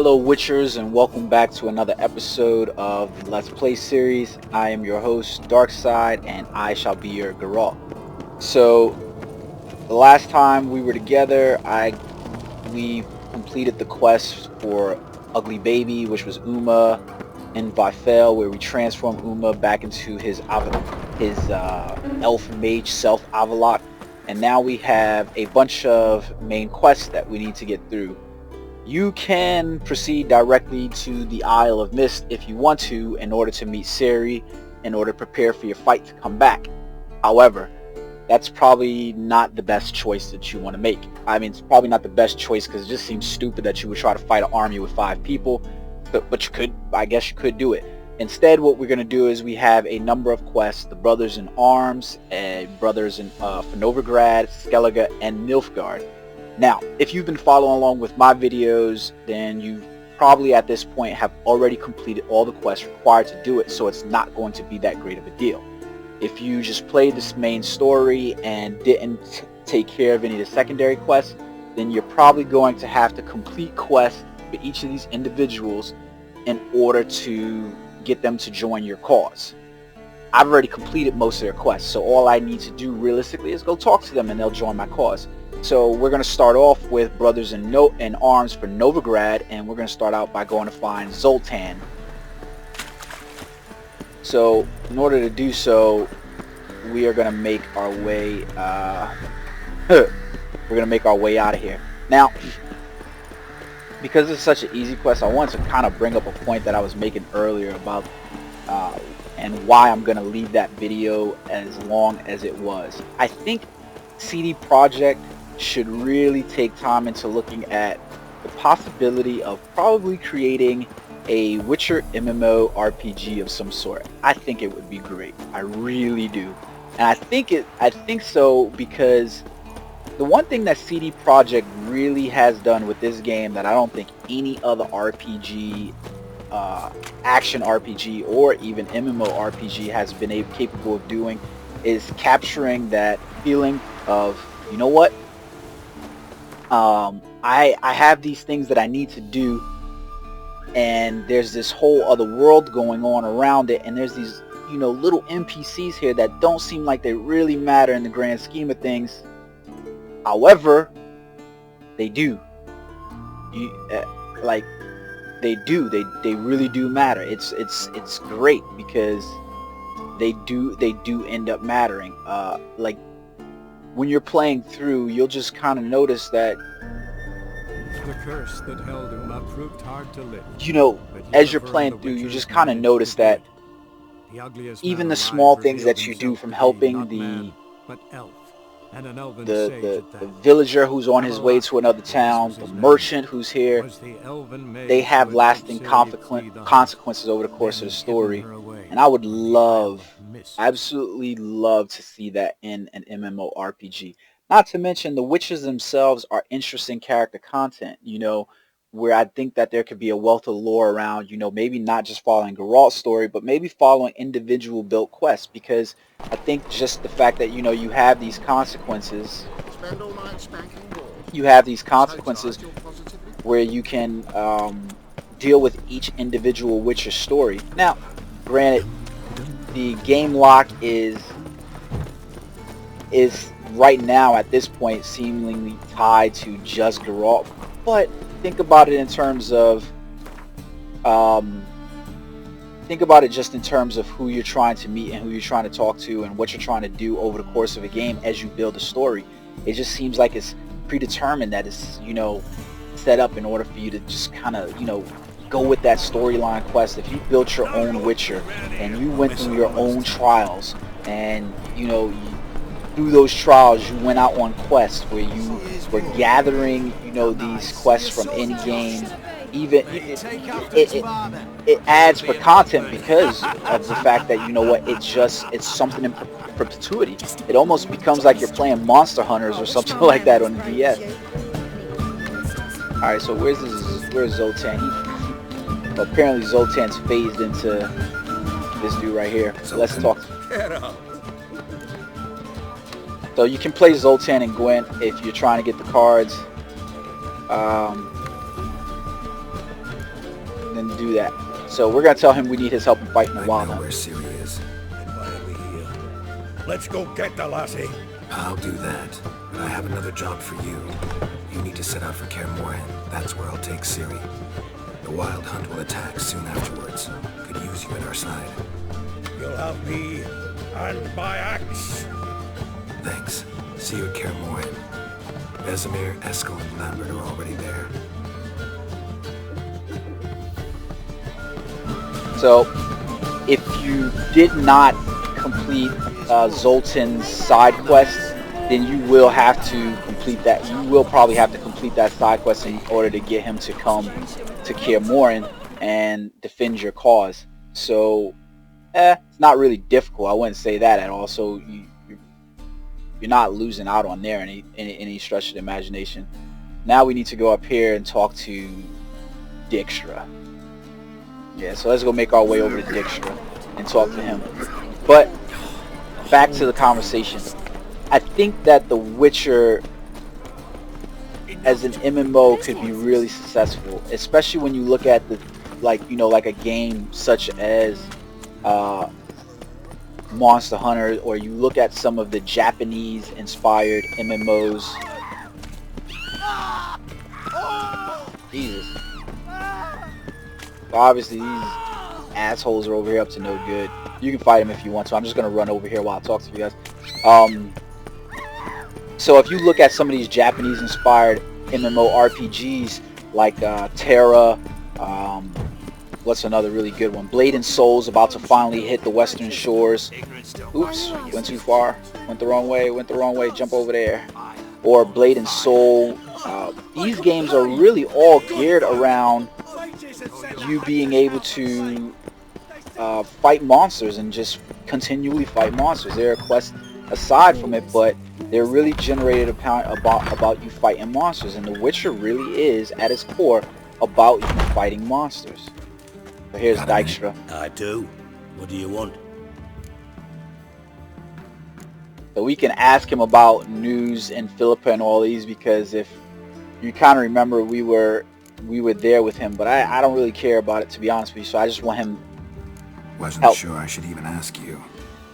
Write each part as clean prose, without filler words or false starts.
Hello Witchers, and welcome back to another episode of the Let's Play series. I am your host, Darkside, and I shall be your Geralt. So, the last time we were together, we completed the quest for Ugly Baby, which was Uma, in Vifel, where we transformed Uma back into his elf mage self Avalok. And now we have a bunch of main quests that we need to get through. You can proceed directly to the Isle of Mist if you want to, in order to meet Ciri, in order to prepare for your fight to come back. However, that's probably not the best choice that you want to make. I mean, it's probably not the best choice because it just seems stupid that you would try to fight an army with 5 people, but you could, I guess you could do it. Instead, what we're going to do is we have a number of quests: the Brothers in Arms, and Brothers in for Novigrad, Skellige, and Nilfgaard. Now, if you've been following along with my videos, then you probably at this point have already completed all the quests required to do it, so it's not going to be that great of a deal. If you just played this main story and didn't take care of any of the secondary quests, then you're probably going to have to complete quests for each of these individuals in order to get them to join your cause. I've already completed most of their quests, so all I need to do realistically is go talk to them and they'll join my cause. So we're going to start off with Brothers in Arms for Novigrad, and we're going to start out by going to find Zoltan. So in order to do so, we are going to make our way out of here. Now, because it's such an easy quest, I wanted to kind of bring up a point that I was making earlier about and why I'm going to leave that video as long as it was. I think CD Projekt should really take time into looking at the possibility of probably creating a Witcher MMO RPG of some sort. I think it would be great. I really do. And I think so because the one thing that CD Projekt really has done with this game that I don't think any other RPG, action RPG, or even MMO RPG has been capable of doing is capturing that feeling of, you know what? I have these things that I need to do, and there's this whole other world going on around it, and there's these, little NPCs here that don't seem like they really matter in the grand scheme of things. However, they do. They really do matter. It's great because they do end up mattering. When you're playing through, you'll just kind of notice that the curse that held Uma proved hard to lift. As you're playing through, you just kind of notice that even the small things that you do, from helping the villager who's on his way to another town, the merchant who's here, they have lasting consequences over the course of the story. And I would absolutely love to see that in an MMORPG. Not to mention, the witches themselves are interesting character content, where I think that there could be a wealth of lore around, maybe not just following Geralt's story, but maybe following individual built quests, because I think just the fact that, you have these consequences, where you can deal with each individual witcher story. Now, granted, the game lock is right now at this point seemingly tied to just Geralt, but think about it in terms of just in terms of who you're trying to meet and who you're trying to talk to and what you're trying to do over the course of a game as you build a story. It just seems like it's predetermined, that it's set up in order for you to just kind of go with that storyline quest. If you built your own Witcher and you went through your own trials, and through those trials you went out on quests where you were gathering these quests from any game, even it adds for content because of the fact that it's something in perpetuity. It almost becomes like you're playing Monster Hunters or something like that on the DS. Alright, so where's Zoltan? Apparently Zoltan's phased into this dude right here. So let's talk. So you can play Zoltan and Gwent if you're trying to get the cards. him to do that. So we're gonna tell him we need his help in fighting the I Wild know Hunt. where Siri is. And why are we here? Let's go get the lassie. I'll do that, but I have another job for you. You need to set out for Kaer Morhen. That's where I'll take Siri. The Wild Hunt will attack soon afterwards. Could use you at our side. You'll have me and my axe. Thanks. See you at Kaer Morhen. Vesemir, Eskel, and Lambert are already there. So, if you did not complete Zoltan's side quest, then you will have to complete that. You will probably have to complete that side quest in order to get him to come to Kaer Morhen and defend your cause. So, it's not really difficult. I wouldn't say that at all. So you're not losing out on there any stretch of the imagination. Now we need to go up here and talk to Dijkstra. Yeah, so let's go make our way over to Dijkstra and talk to him. But back to the conversation. I think that The Witcher as an MMO could be really successful, especially when you look at the like a game such as Monster Hunter, or you look at some of the Japanese inspired MMOs. Jesus. Obviously these assholes are over here up to no good. You can fight them if you want to. I'm just gonna run over here while I talk to you guys. So if you look at some of these Japanese inspired MMO RPGs like Terra, what's another really good one? Blade and Soul's about to finally hit the western shores. Oops, went too far. Went the wrong way, jump over there. Or Blade and Soul. These games are really all geared around you being able to fight monsters and just continually fight monsters. There are quests aside from it, but they're really generated about you fighting monsters. And The Witcher really is, at its core, about you fighting monsters. So here's Dijkstra. I do. What do you want? So we can ask him about news and Philippa and all these, because if you kind of remember, we were there with him, but I don't really care about it, to be honest with you. So I just want him Wasn't help. sure I should even ask you.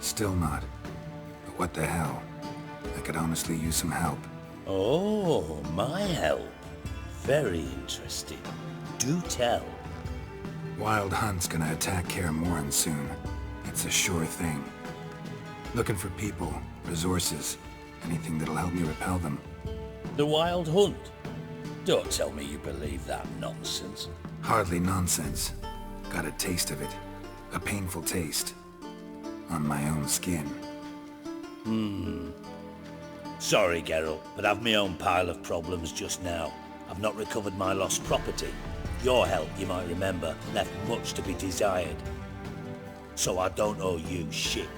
Still not. But what the hell? I could honestly use some help. Oh, my help. Very interesting. Do tell. Wild Hunt's gonna attack Kaer Morhen soon. It's a sure thing. Looking for people, resources, anything that'll help me repel them. The Wild Hunt? Don't tell me you believe that nonsense. Hardly nonsense. Got a taste of it. A painful taste. On my own skin. Sorry, Geralt, but I've my own pile of problems just now. I've not recovered my lost property. Your help, you might remember, left much to be desired. So I don't owe you shit.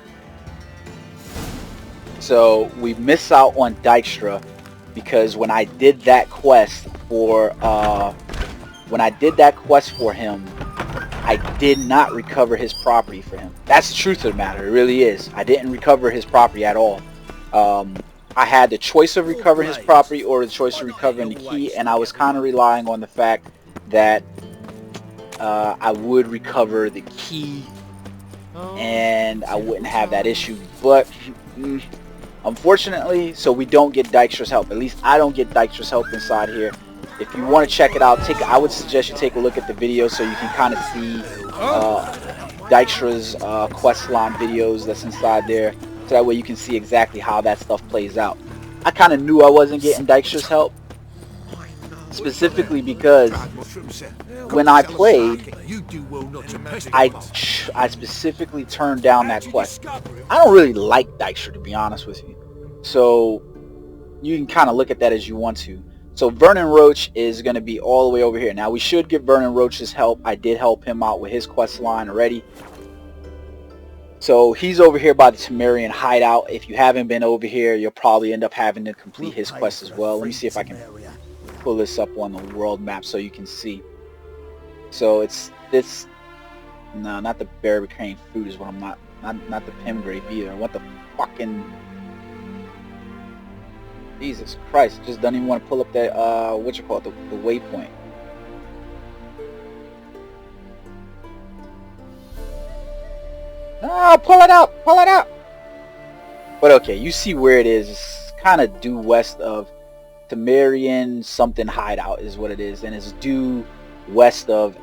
So we miss out on Dijkstra because when I did that quest for him, I did not recover his property for him. That's the truth of the matter. It really is. I didn't recover his property at all. I had the choice of recovering his property or the choice of recovering the key, and I was kind of relying on the fact that I would recover the key and I wouldn't have that issue. But unfortunately, so we don't get Dijkstra's help. At least I don't get Dijkstra's help inside here. If you want to check it out, I would suggest you take a look at the video so you can kind of see Dijkstra's quest line videos that's inside there. So that way you can see exactly how that stuff plays out. I kind of knew I wasn't getting Dijkstra's help, specifically because when I played, I specifically turned down that quest. I don't really like Dijkstra, to be honest with you. So you can kind of look at that as you want to. So Vernon Roach is going to be all the way over here. Now we should give Vernon Roach's help. I did help him out with his quest line already. So he's over here by the Temerian hideout. If you haven't been over here, you'll probably end up having to complete his quest as well. Let me see if I can pull this up on the world map so you can see. So it's this. No, not the berry-cane fruit is what I'm not the pim grape either. What the fucking Jesus Christ! Just don't even want to pull up that the waypoint. No, pull it up, pull it up. But okay, you see where it is. It's kind of due west of Temerian something hideout is what it is, and it's due west of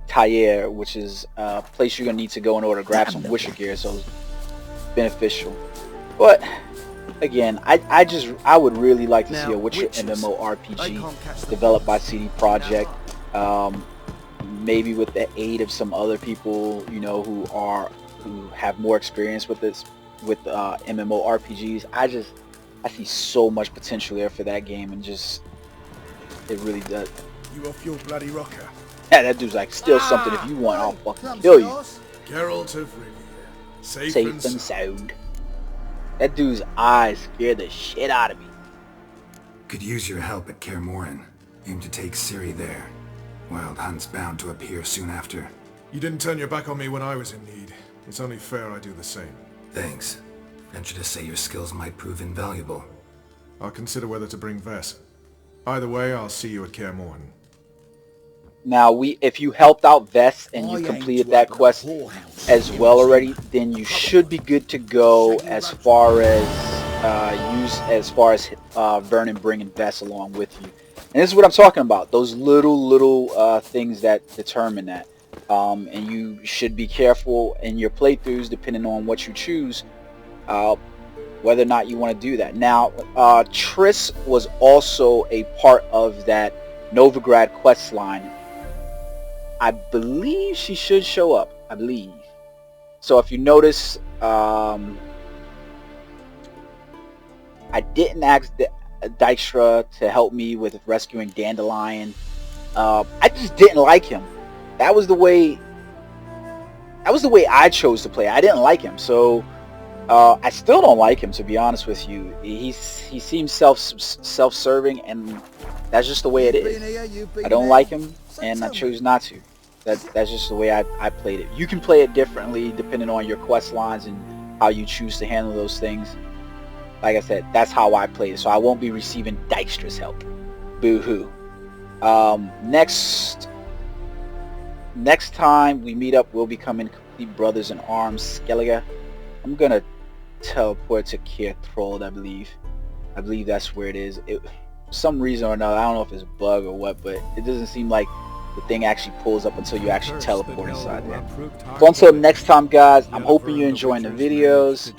Tayer, which is a place you're gonna need to go in order to grab some Witcher gear, so it's beneficial. But again, I would really like to see a Witcher MMORPG developed by CD Projekt, maybe with the aid of some other people, you know, who have more experience with this, with MMORPGs. I see so much potential there for that game, and just it really does. You off your bloody rocker? Yeah, that dude's like, steal something if you want, I'll fucking kill you. Geralt of Rivia, safe And sound. That dude's eyes scared the shit out of me. Could use your help at Kaer Morhen. Aim to take Ciri there. Wild Hunt's bound to appear soon after. You didn't turn your back on me when I was in need. It's only fair I do the same. Thanks. Venture to say your skills might prove invaluable. I'll consider whether to bring Vess. Either way, I'll see you at Kaer Morhen. Now, if you helped out Vess and you completed that quest as well already, then you should be good to go as far as Vernon bringing Vess along with you. And this is what I'm talking about. Those little things that determine that. And you should be careful in your playthroughs, depending on what you choose, whether or not you want to do that. Now, Triss was also a part of that Novigrad quest line. I believe she should show up. I believe. So if you notice, I didn't ask Dijkstra to help me with rescuing Dandelion. I just didn't like him. That was the way I chose to play. I didn't like him, so I still don't like him, to be honest with you. He seems self-serving, and that's just the way it is. I don't like him, and I choose not to. That's just the way I played it. You can play it differently depending on your quest lines and how you choose to handle those things. Like I said, that's how I played it, so I won't be receiving Dijkstra's help. Boo-hoo. Next time we meet up, we'll become complete brothers in arms. Skellige. I'm gonna teleport to Kaer Thrald, I believe. I believe that's where it is. For some reason or another, I don't know if it's a bug or what, but it doesn't seem like the thing actually pulls up until you actually teleport inside there. So until next time, guys, I'm hoping you're enjoying the videos.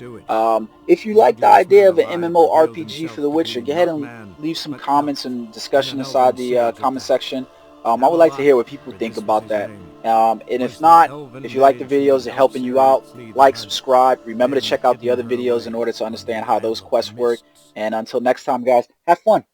If you like the idea of an MMORPG for The Witcher, go ahead and leave some comments and discussion inside the comment section. I would like to hear what people think about that. And if not, if you like the videos, they're helping you out, like, subscribe. Remember to check out the other videos in order to understand how those quests work. And until next time, guys, have fun.